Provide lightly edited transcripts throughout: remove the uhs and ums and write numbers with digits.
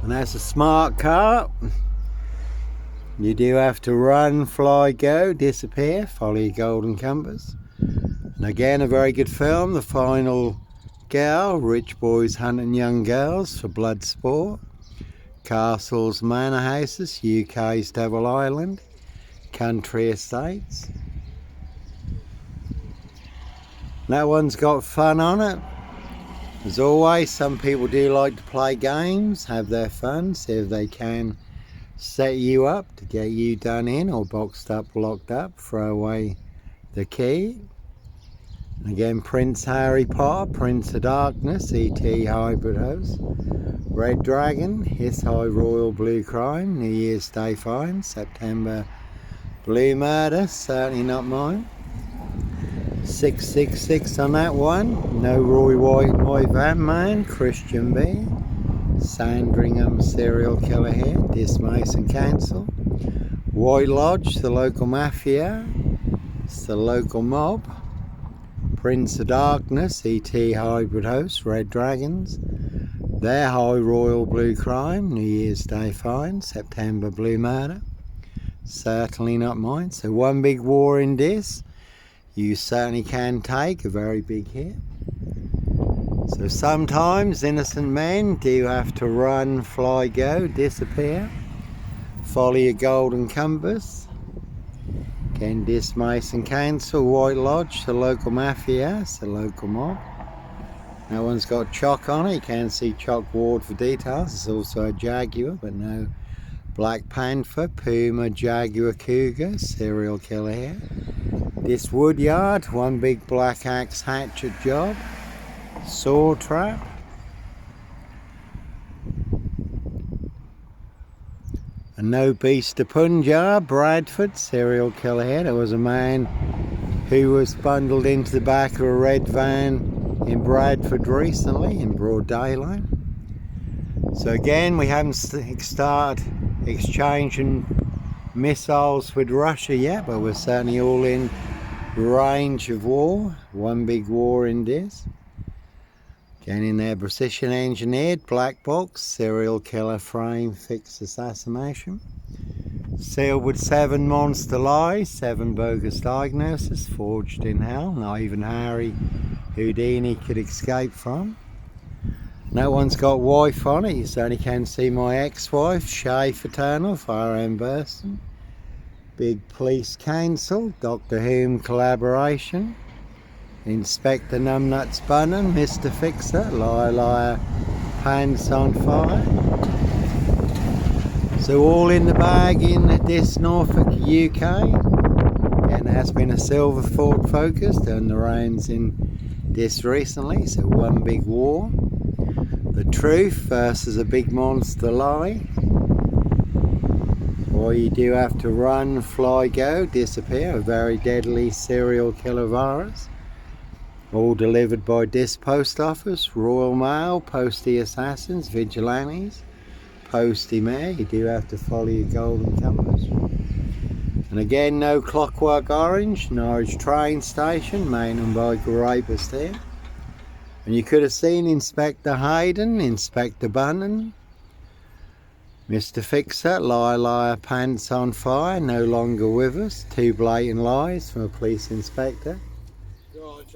And that's a smart car. You do have to run, fly, go, disappear, follow your golden compass. And again, a very good film, The Final Girl, rich boys hunting young girls for blood sport. Castles, manor houses, UK's Devil Island, country estates. That one's got fun on it. As always, some people do like to play games, have their fun, see if they can set you up to get you done in or boxed up, locked up, throw away the key. And again, Prince Harry Potter, Prince of Darkness, E.T. Hybrid Host, Red Dragon, His High Royal Blue Crime, New Year's Day Fine, September Blue Murder, certainly not mine. 666 on that one, No Roy White Van Man, Christian B, Sandringham serial killer here, dismiss and cancel. White Lodge, the local mafia, it's the local mob. Prince of Darkness, E.T. Hybrid Host, Red Dragons, Their High Royal Blue Crime, New Year's Day Fine, September Blue Murder, certainly not mine. So one big war in this, you certainly can take a very big hit. So sometimes innocent men do have to run, fly, go, disappear, follow your golden compass. Again, dismiss and cancel. White Lodge, the local mafia, it's the local mob. That one's got Chalk on it, you can see Chalk Ward for details. It's also a Jaguar, but no Black Panther, Puma, Jaguar, Cougar, serial killer here. This Woodyard, one big black axe hatchet job. Saw trap. A No Beast to Punjab, Bradford, serial killer here. There was a man who was bundled into the back of a red van in Bradford recently in broad daylight. So again, we haven't started exchanging missiles with Russia yet, but we're certainly all in range of war. One big war in this. Again, in there, precision engineered, black box, serial killer frame, fixed assassination. Sealed with 7 monster lies, 7 bogus diagnoses, forged in hell, not even Harry Houdini could escape from. No one's got wife on it, you certainly can see my ex-wife, Shay Fraternal, Firearm Burston. Big police council, Doctor Whom collaboration. Inspector Numbnuts Bunham, Mr. Fixer, Liar Liar, Pants on Fire. So all in the bag in this Norfolk, UK. And there has been a silver Ford Focus, turned the reins in this recently, so one big war. The truth versus a big monster lie. Or you do have to run, fly, go, disappear, a very deadly serial killer virus. All delivered by this post office, Royal Mail, Postie Assassins, Vigilantes, Postie Mayor. You do have to follow your golden compass. And again, no Clockwork Orange, Norwich train station, mainly by rapist here. And you could have seen Inspector Hayden, Inspector Bunnan, Mr. Fixer, Liar Liar, Pants on Fire, no longer with us. 2 blatant lies from a police inspector.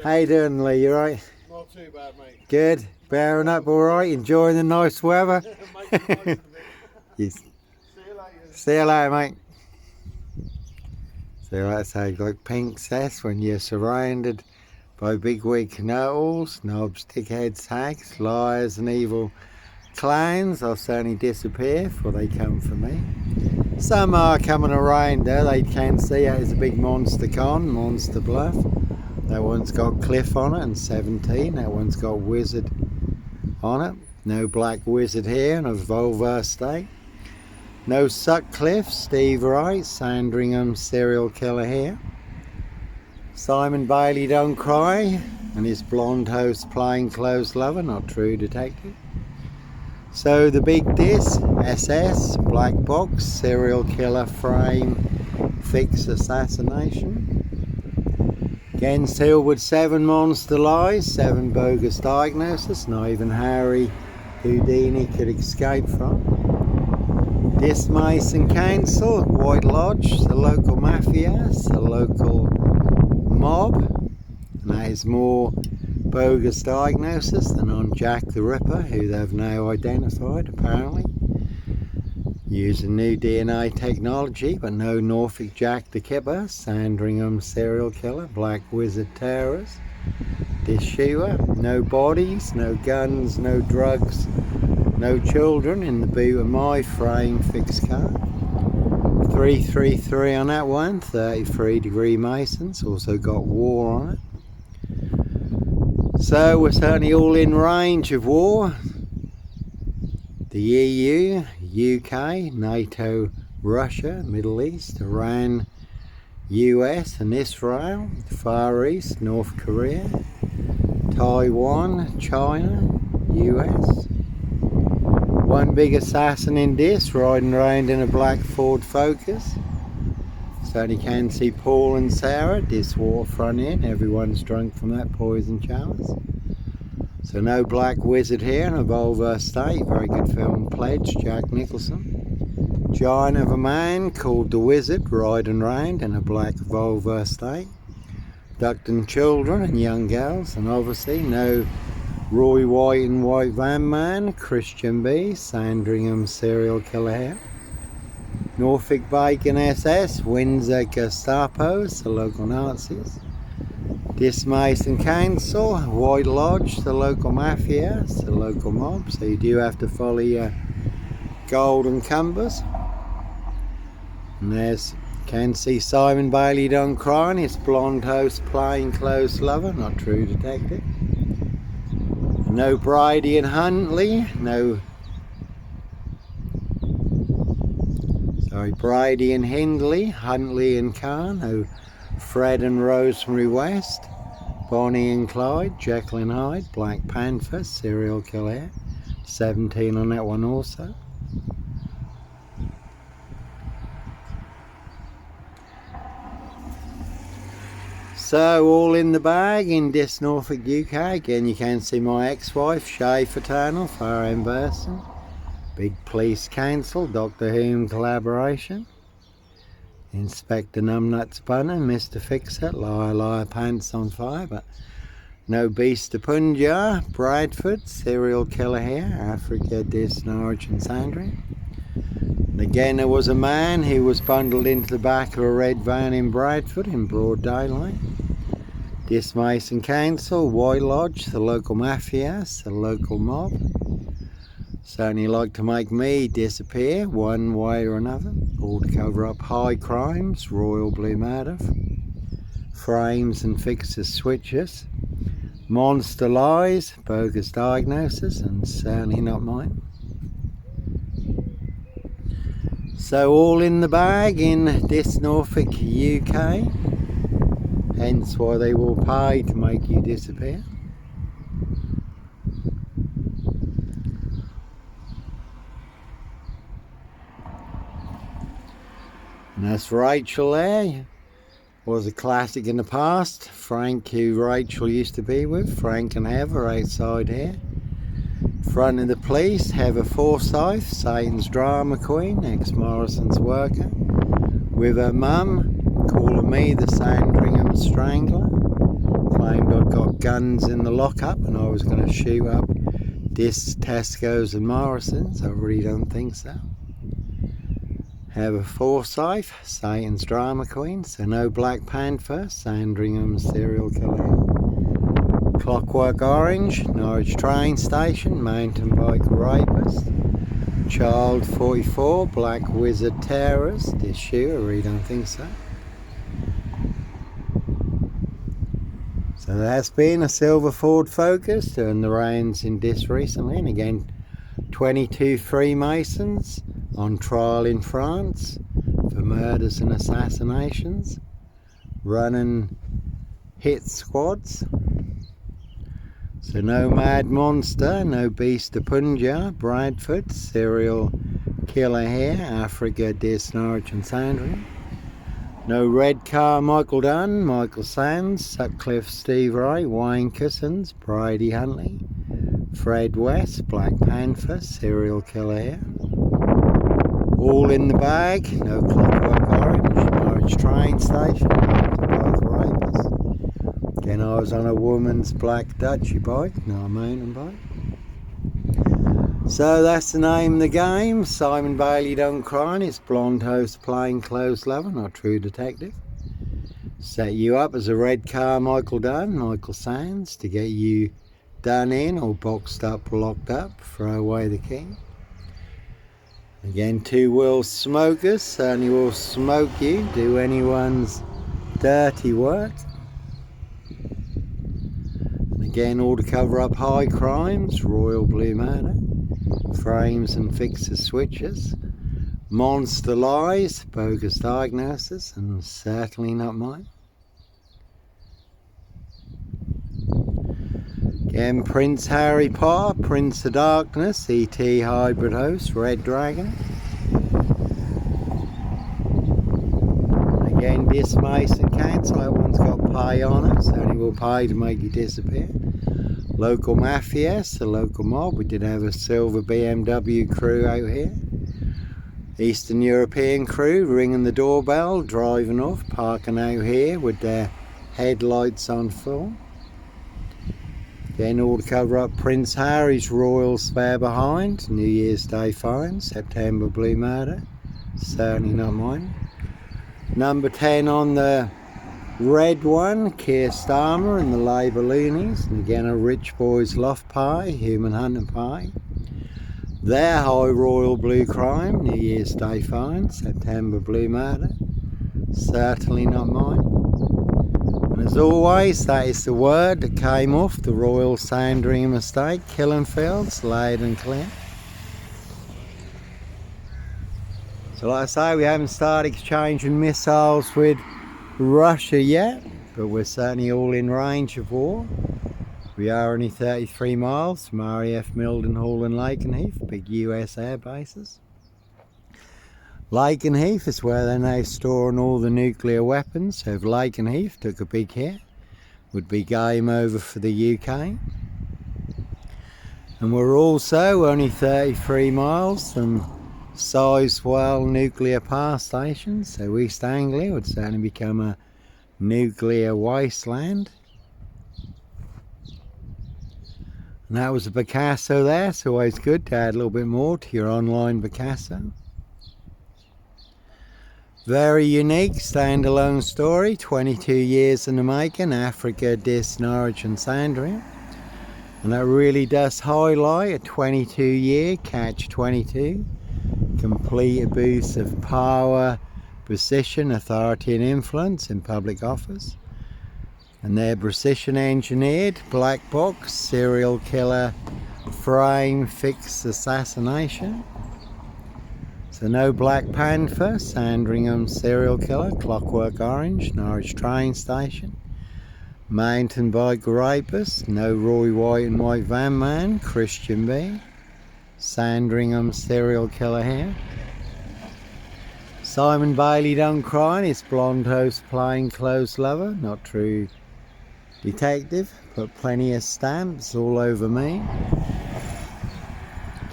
How you doing, Lee? You right? Not too bad, mate. Good. Bearing up all right? Enjoying the nice weather? Making the most of it. Yes. See you later. See you later, mate. So that's how you look pink cess when you're surrounded by big wig know-alls, knobs, dickheads, hags, liars and evil clowns. They'll certainly disappear before they come for me. Some are coming around though. They can see it as a big monster con, monster bluff. That one's got Cliff on it and 17. That one's got Wizard on it. No Black Wizard here in a Volvo state. No Sutcliffe, Steve Wright, Sandringham serial killer here. Simon Bailey Don't Cry and his blonde host plainclothes lover, not true detective. So the big disc, SS, black box, serial killer frame, fixed assassination. Again, sealed with 7 monster lies, 7 bogus diagnoses, not even Harry Houdini could escape from. This Mason Council, White Lodge, the local mafia, the local mob, and that is more bogus diagnosis than on Jack the Ripper, who they've now identified apparently, using new DNA technology, but no Norfolk Jack the Kipper, Sandringham serial killer, Black Wizard terrorist, Dishewer, no bodies, no guns, no drugs, no children in the boot of my frame fixed car. 333 on that one, 33-degree Masons, also got war on it. So we're certainly all in range of war. The EU, UK, NATO, Russia, Middle East, Iran, US and Israel, the Far East, North Korea, Taiwan, China, US. One big assassin in this, riding around in a black Ford Focus. Certainly can see Paul and Sarah, this waterfront inn. Everyone's drunk from that poison chalice. So no Black Wizard here in a Volvo Estate. Very good film, Pledge, Jack Nicholson. Giant of a man called the Wizard, riding round in a black Volvo Estate. Abducting children and young girls. And obviously no Roy White and White Van Man, Christian B, Sandringham serial killer here. Norfolk Bacon SS, Windsor Gestapos, the local Nazis. This Mason Council, White Lodge, the local mafia, the local mob, so you do have to follow your golden compass. And there's, can see Simon Bailey done crying, his blonde host plainclothes lover, not true detective. No Brady and Huntley, no, Brady and Hindley, Huntley and Khan, no Fred and Rosemary West, Bonnie and Clyde, Jekyll and Hyde, Black Panther, serial killer, 17 on that one also. So all in the bag in this Norfolk UK. Again, you can see my ex-wife, Fraternal, Far End Burson. Big Police Council, Doctor Who collaboration. Inspector Numbnuts Bunner, Mr. Fix-It, Liar Liar Pants on Fire, but no Beast to Punjab, Bradford, serial killer here, Africa, Disnarge and Sandring. And again, there was a man who was bundled into the back of a red van in Bradford in broad daylight. This Mason Council, White Lodge, the local mafia, the local mob. Certainly like to make me disappear one way or another, all to cover up high crimes, royal blue murder, frames and fixes switches, monster lies, bogus diagnosis, and certainly not mine. So all in the bag in this Norfolk UK, hence why they will pay to make you disappear. And that's Rachel there. Was a classic in the past. Frank, who Rachel used to be with, Frank and Heather outside here. Front of the police, Heather Forsyth, Satan's drama queen, ex-Morrison's worker, with her mum, calling me the Sandringham Strangler. Claimed I'd got guns in the lockup and I was going to shoot up this Tesco's and Morrison's. I really don't think so. Heather Forsyth, Satan's drama queen, so no Black Panther, Sandringham serial killer. Clockwork Orange, Norwich train station, mountain bike rapist. Child 44, Black Wizard terrorist, issue, I really don't think so. So there has been a silver Ford Focus doing the rounds in this recently, and again 22 Freemasons on trial in France for murders and assassinations, running hit squads. So no Mad Monster, no Beast of Punjab, Bradford, serial killer here, Africa, Disnarge and Sandring. No Red Car, Michael Dunn, Michael Sands, Sutcliffe, Steve Wright, Wayne Cousins, Brady Huntley, Fred West, Black Panther, serial killer here. All in the bag, no Clockwork Orange, Norwich train station, both rapers. Again, I was on a woman's black Dutchy bike, not a mountain bike. So that's the name of the game. Simon Bailey Don't Cry, his blonde host, plainclothes lover, not true detective. Set you up as a red car Michael Dunn, Michael Sands, to get you done in or boxed up, locked up, throw away the key. Again, two world smokers, certainly will smoke you, do anyone's dirty work. And again, all to cover up high crimes, royal blue murder, frames and fixes switches, monster lies, bogus diagnosis, and certainly not mine. Again, Prince Harry Potter, Prince of Darkness, E.T. hybrid host, Red Dragon. Again, Mason cancel, everyone's got pay on us, only will pay to make you disappear. Local Mafia, the local mob, we did have a silver BMW crew out here. Eastern European crew ringing the doorbell, driving off, parking out here with their headlights on full. Again, all to cover up Prince Harry's royal spare behind, New Year's Day fine, September blue murder, certainly not mine. Number 10 on the red one, Keir Starmer and the Labour Looneys, and again a rich boy's loft pie, human hunter pie. Their high royal blue crime, New Year's Day fine, September blue murder, certainly not mine. And as always, that is the word that came off the Royal Sandringham estate, Killenfields, laid and clear. So like I say, we haven't started exchanging missiles with Russia yet, but we're certainly all in range of war. We are only 33 miles from RAF Mildenhall and Lakenheath, big US air bases. Lakenheath is where they're now storing all the nuclear weapons, so if Lakenheath took a big hit, would be game over for the UK. And we're also only 33 miles from Sizewell nuclear power station, so East Anglia would certainly become a nuclear wasteland. And that was a Picasso there, it's always good to add a little bit more to your online Picasso. Very unique standalone story, 22 years in the making, Africa, Dis, Norwich and Sandringham. And that really does highlight a 22-year catch-22, complete abuse of power, position, authority and influence in public office. And their precision engineered black box serial killer frame fix assassination. So no Black Panther, Sandringham serial killer, Clockwork Orange, Norwich train station. Mountain bike rapist, no Roy White and White van man, Christian B. Sandringham serial killer here. Simon Bailey Don't Cry, his blonde host plainclothes lover, not true detective, put plenty of stamps all over me.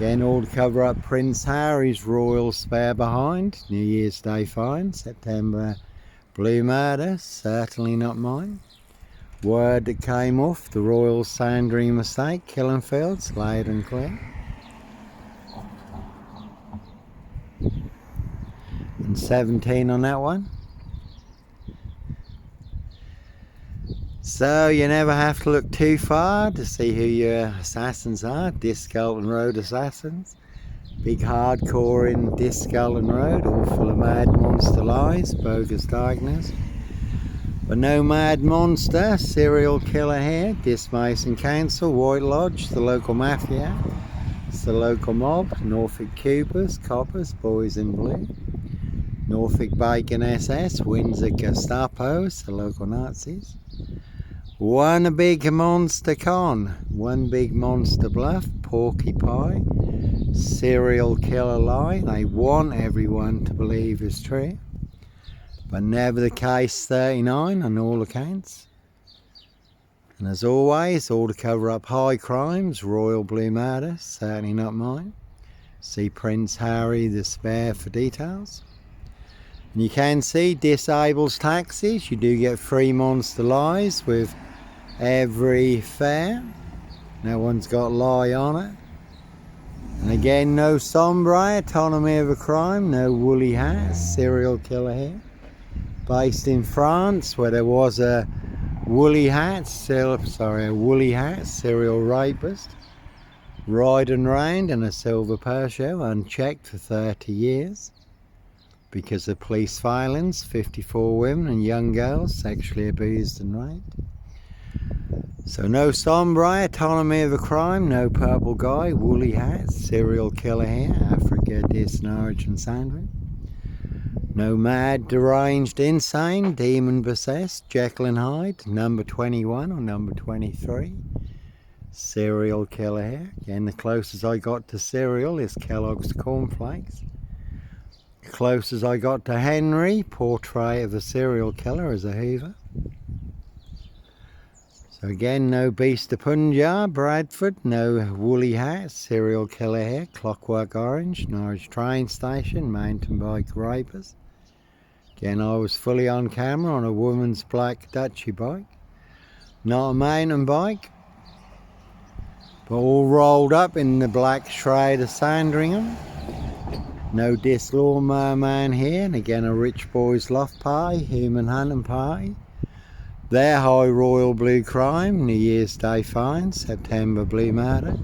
Again, all to cover up Prince Harry's royal spare behind, New Year's Day fine, September blue murder, certainly not mine. Word that came off the Royal Sandringham estate, Killenfields, laid and clear. And 17 on that one. So you never have to look too far to see who your assassins are. Discalton Road assassins. Big hardcore in Discalton Road, all full of mad monster lies, bogus diagnosis. But no mad monster, serial killer here, Mason Council, White Lodge, the local Mafia. It's the local mob, Norfolk Coopers, Coppers, Boys in Blue. Norfolk Bacon SS, Windsor Gestapos, the local Nazis. One big monster con, one big monster bluff, Porky Pie, serial killer lie. They want everyone to believe is true, but never the case 39 on all accounts. And as always, all to cover up high crimes, royal blue murder, certainly not mine. See Prince Harry the Spare for details. And you can see disables taxis. You do get free monster lies with every fare. No one's got lie on it. And again, no sombre, autonomy of a crime, no woolly hat, serial killer here. Based in France, where there was a woolly hat, serial rapist. Ride and reigned in a silver Peugeot, unchecked for 30 years. Because of police violence, 54 women and young girls sexually abused and raped. So no sombre, autonomy of a crime, no purple guy, woolly hat, serial killer here, Africa, Dis, Norwich and Sandwich. No mad, deranged, insane, demon possessed, Jekyll and Hyde, number 21 or number 23. Serial killer here. Again, the closest I got to cereal is Kellogg's Cornflakes. The closest I got to Henry, portrait of a serial killer as a Hoover. So again, no Beast of Punjab, Bradford, no woolly hat, serial killer here, Clockwork Orange, Norwich train station, mountain bike rapist. Again, I was fully on camera on a woman's black Dutchy bike. Not a mountain bike, but all rolled up in the black shroud of Sandringham. No Dis Lawnmower Man here, and again a rich boys loft party, human hunting party. Their high royal blue crime, New Year's Day fine, September blue murder.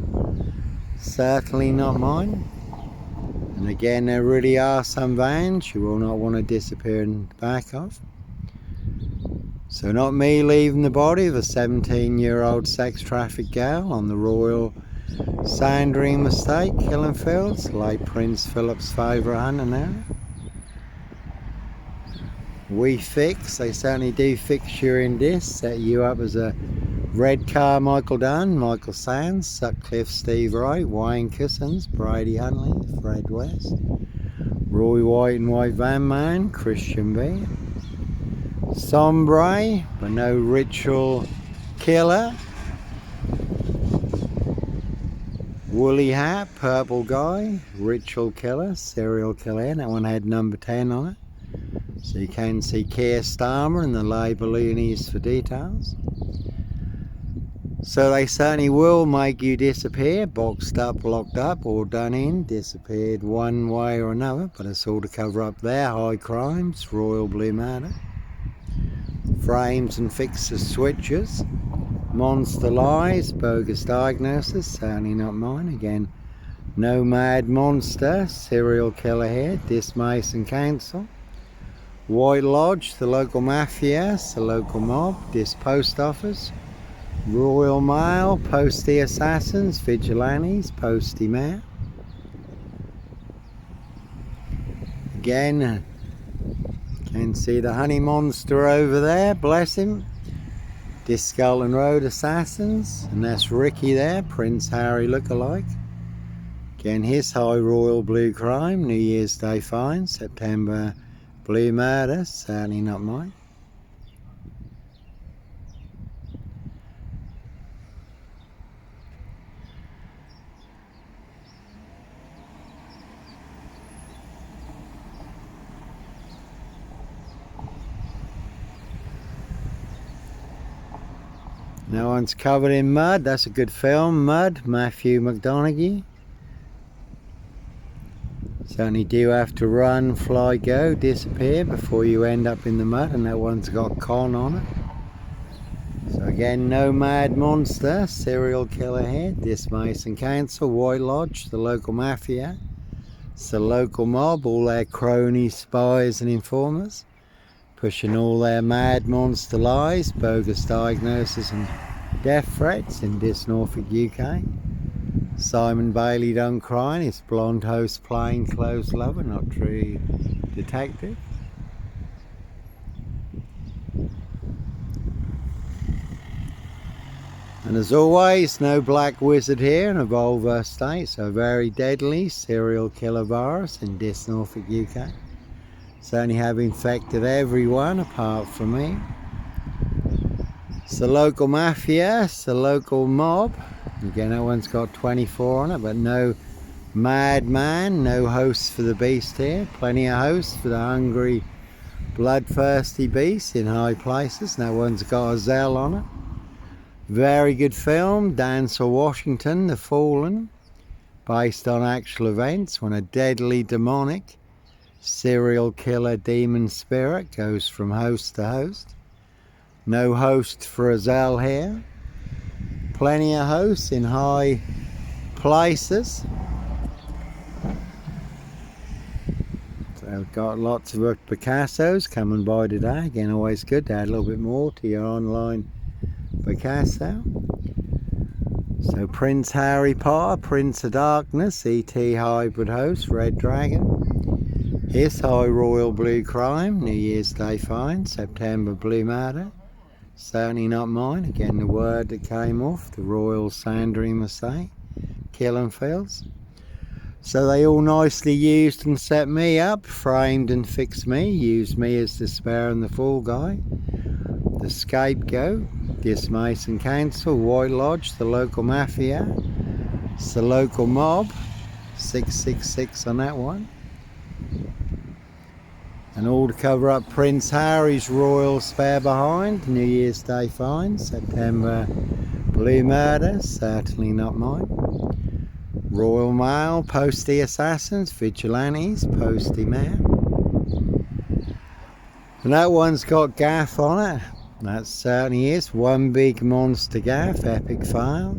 Certainly not mine. And again, there really are some vans you will not want to disappear in the back of. So not me leaving the body of a 17-year-old sex trafficked girl on the Royal Sandringham Estate, Killing Fields, late Prince Philip's favourite hunting area. We fix, they certainly do fix you in this, set you up as a red car Michael Dunn, Michael Sands, Sutcliffe Steve Wright, Wayne Cousins, Brady Huntley, Fred West, Roy White and White Van Man, Christian B. Sombre, but no ritual killer. Woolly hat, purple guy, ritual killer, serial killer, and that one had number 10 on it. So you can see Keir Starmer and the Labour Looneys for details. So they certainly will make you disappear, boxed up, locked up, or done in, disappeared one way or another, but it's all to cover up their high crimes, royal blue murder. Frames and fixes switches, monster lies, bogus diagnosis, certainly not mine. Again, no mad monster, serial killer here, Dis Mason Council. White Lodge, the local Mafia, the local mob, Dis Post Office. Royal Mail, Postie Assassins, Vigilantes, Postie Mayor. Again, can see the honey monster over there, bless him. Dis Skelton Road Assassins, and that's Ricky there, Prince Harry lookalike. Again, his high royal blue crime, New Year's Day fine, September blue murder, certainly not mine. No one's covered in mud. That's a good film, Mud, Matthew McConaughey. Certainly do have to run, fly, go, disappear before you end up in the mud, and that one's got con on it. So again, no mad monster, serial killer here, Dis Mason Council, White Lodge, the local Mafia. It's the local mob, all their cronies, spies and informers, pushing all their mad monster lies, bogus diagnosis and death threats in Dis Norfolk, UK. Simon Bailey don't cry, his blonde host plain clothes lover, not true detective. And as always, no black wizard here in a Volvo estate, so very deadly serial killer virus in Dis Norfolk, UK. Certainly have infected everyone apart from me. It's the local mafia, it's the local mob. Again, that one's got 24 on it, but no madman, no hosts for the beast here. Plenty of hosts for the hungry, bloodthirsty beast in high places. No one's got a Zell on it. Very good film, Denzel Washington, The Fallen, based on actual events when a deadly demonic serial killer demon spirit goes from host to host. No host for a Zell here. Plenty of hosts in high places. So I've got lots of Picassos coming by today. Again, always good to add a little bit more to your online Picasso. So Prince Harry Potter, Prince of Darkness, E.T. Hybrid Host, Red Dragon. His High Royal Blue Crime, New Year's Day Fine, September Blue Murder. Certainly not mine. Again, the word that came off, the Royal Sandringham Estate, Killing Fields. So they all nicely used and set me up, framed and fixed me, used me as the spare and the fall guy, the scapegoat, this Mason Council, White Lodge, the local mafia, it's the local mob, 666 on that one. And all to cover up Prince Harry's royal spare behind, New Year's Day Fine, September Blue Murder, certainly not mine. Royal Mail, Postie Assassins, Vigilantes, Postie Mail. And that one's got gaff on it, that certainly is, one big monster gaff, epic file.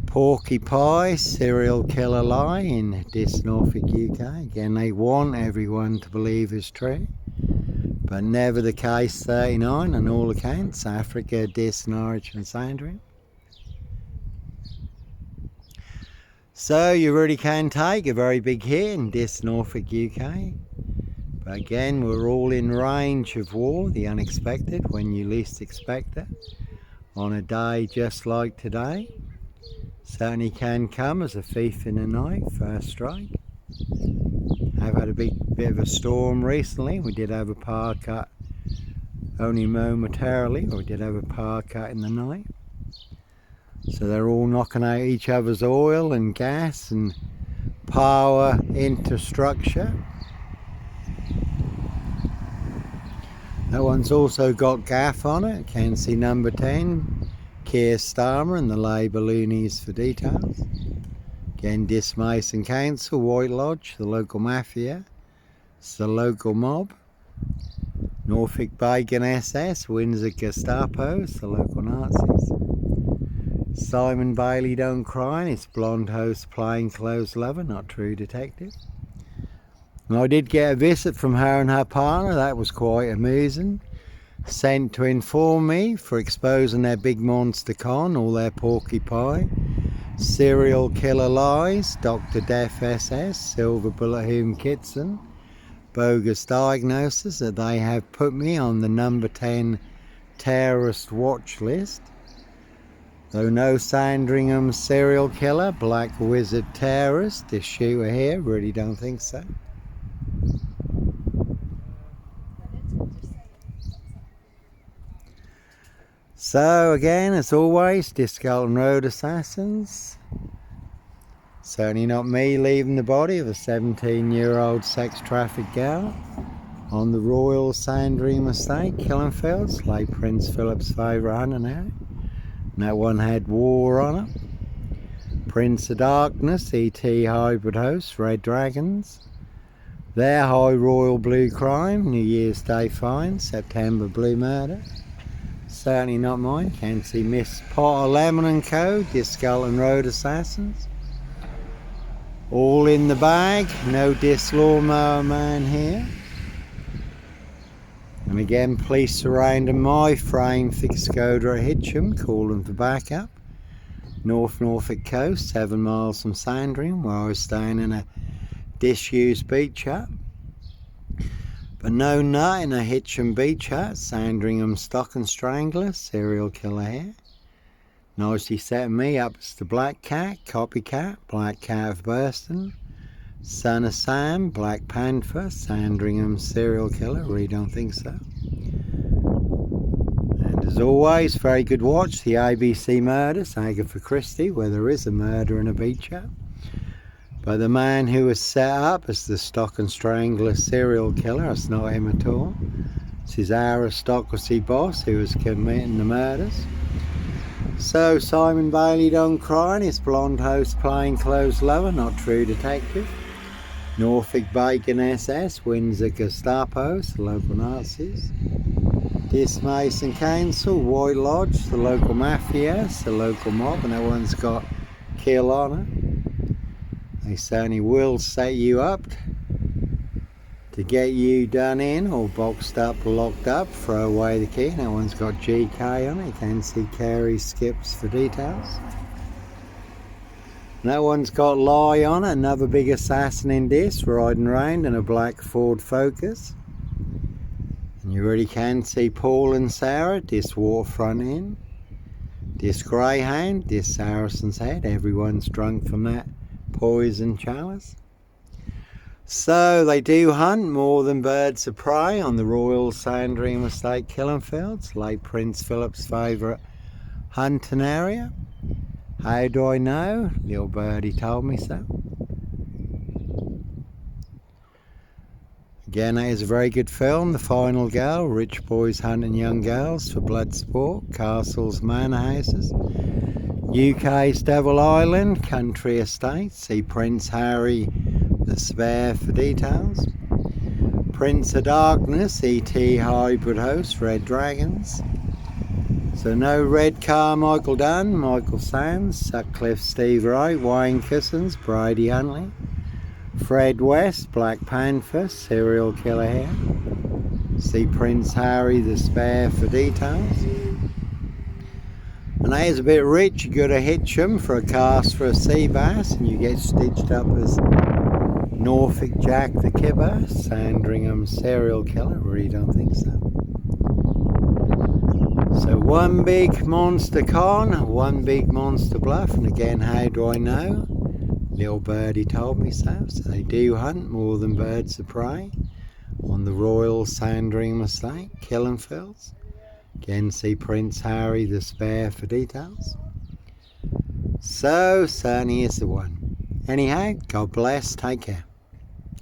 Porky Pie, serial killer lie in this Norfolk UK. Again, they want everyone to believe is true, but never the case. 39 on all accounts. Africa, Dis, Norwich and Sandringham. So you really can take a very big hit in this Norfolk UK. But again, we're all in range of war, the unexpected, when you least expect it. On a day just like today. Certainly can come as a thief in the night, first strike. I've had a bit of a storm recently. We did have a power cut only momentarily, but we did have a power cut in the night. So they're all knocking out each other's oil and gas and power infrastructure. That one's also got gaff on it. Can see number 10. Keir Starmer and the Labour Looneys for details. Again, this Mason Council, White Lodge, the local mafia, it's the local mob. Norfolk Bacon SS, Windsor Gestapo, it's the local Nazis. Simon Bailey Don't Cry, it's blonde host, plainclothes lover, not true detective. And I did get a visit from her and her partner, that was quite amusing. Sent to inform me for exposing their big monster con, all their porky pie, serial killer lies, Dr. Death SS, Silver Bullet Hume Kitson, bogus diagnosis that they have put me on the number 10 terrorist watch list. Though no Sandringham serial killer, black wizard terrorist, this shooter here, really don't think so. So again, as always, Discalton Road Assassins. Certainly not me leaving the body of a 17-year-old sex trafficked gal on the Royal Sandringham Estate, Killing Fields, late Prince Philip's favourite hunting area. And that one had war on it. Prince of Darkness, E.T. Hybrid Host, Red Dragons. Their High Royal Blue Crime, New Year's Day Fine, September Blue Murder. Certainly not mine. Can see Miss Potter Lemon and Co. Discalton Road Assassins. All in the bag. No Dis Lawnmower Man here. And again, police surrounding my frame fixed Skoda at Hitcham, calling for backup. North Norfolk coast, 7 miles from Sandringham, where I was staying in a disused beach hut. But no nut in a Hitcham beach hut, Sandringham Stock and Strangler, serial killer here. Nicely setting me up as the Black Cat, Copycat, Black Cat of Burston. Son of Sam, Black Panther, Sandringham serial killer, really don't think so. And as As always, very good watch, the ABC murders, Agatha Christie, where there is a murder and a beacher. But the man who was set up as the stock and strangler serial killer, it's not him at all. It's his aristocracy boss who was committing the murders. So Simon Bailey done crying, his blonde host plainclothes lover, not true detective. Norfolk Bacon SS, Windsor Gestapos, the local Nazis. This Mason Council, White Lodge, the local Mafia, the local mob, and that one's got kill on it. They certainly will set you up to get you done in or boxed up, locked up, throw away the key. That one's got GK on it. You can see Carey skips for details. And that one's got Lie on it, another big assassin in this, riding round in a black Ford Focus. And you really can see Paul and Sarah, this Waterfront Inn, this Greyhound, this Saracen's Head. Everyone's drunk from that poison chalice. So they do hunt more than birds of prey on the Royal Sandringham Estate killing fields, late Prince Philip's favourite hunting area. How do I know? Little birdie told me so. Again, that is a very good film. The Final Girl, rich boys hunting young girls for blood sport, castles, manor houses. UK's Devil Island, country estates. See Prince Harry the Spare for details. Prince of Darkness, ET hybrid host, Red Dragons. So no Red Carmichael Dunn, Michael Sands, Sutcliffe Steve Wright, Wayne Cousins, Brady Huntley. Fred West, Black Panther, serial killer here. See Prince Harry the Spare for details. And that is a bit rich. You got to hitch them for a cast for a sea bass and you get stitched up as Norfolk Jack the Kipper, Sandringham serial killer. Really don't think so. So one big monster con, one big monster bluff, and again, how do I know? Little birdie told me so. So they do hunt more than birds of prey on the Royal Sandringham Estate, killing fields. Again, see Prince Harry the Spare for details. So certainly is the one. Anyhow, God bless, take care.